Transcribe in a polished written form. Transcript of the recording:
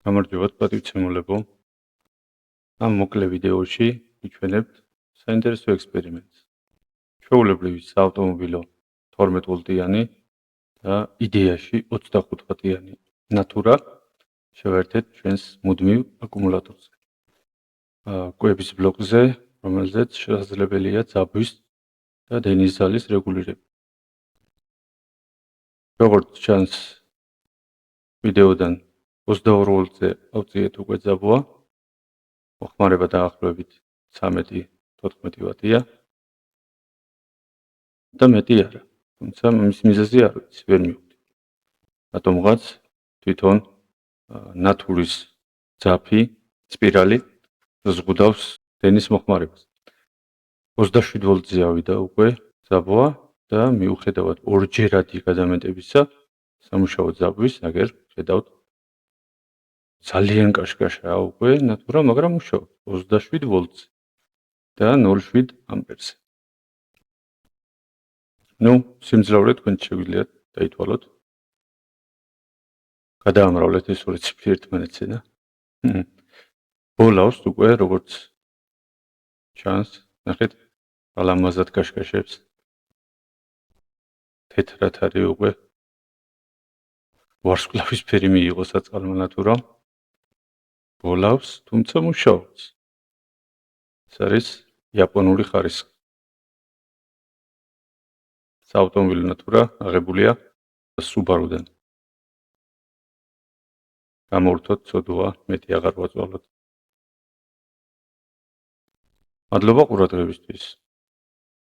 გამარჯობათ პატივცემულებო. ამ მოკლე ვიდეოში ვიჩვენებთ საინტერესო ექსპერიმენტს. ჩვეულებრივი საავტომობილო 12 ვოლტიანი და იდეაში 25 ვატიანი ნატურა შევერთეთ ჩვენს მუდმივ აკუმულატორზე. კვების ბლოკზე, რომელზეც შესაძლებელია ძაბვის და დენის ძალის რეგულირება. როგორც ჩანს ვიდეოდან 22 ვოლტზე ავწიეთ უკვე ძაბვა. მოხმარება დაახლოებით 13-14 ვატია და მეტი არა. თუმცა მის მიზეზი არ ვიცი, ვერ მივხვდი. რატომღაც თვითონ ნატურის ძაფი, სპირალი ზღუდავს დენის მოხმარებას. 27 ვოლტზე ავიდა უკვე ძაბვა და მიუხედავად ორჯერადი გადამეტებისა, სამუშაო ძაბვის აგერ ხედავთ ძალიან კაშკაშაა უკვე ნატურა, მაგრამ მუშაობს 27 ვოლტზე და 0.7 ამპერზე. სიმძლავრე თქვენ შეგვიძლიათ დაითვალოთ. გადაამრავლეთ ეს ორი ციფრი ერთმანეთზე და ბოლავს უკვე როგორც ჩანს, ნახეთ, ალამაზად კაშკაშებს. თეთრად არის უკვე ვარსკვლავისფერი მიიღო საწყალმა ნატურამ. ბოლავს, თუმცა მუშაობს. ეს არის იაპონური ხარისხი. საავტომობილო ნატურა აღებულია Subaru-დან. გამოვთოთ ცოდვა, მეტი აღარ ვაწვალოთ. მადლობა ყურადღებისთვის.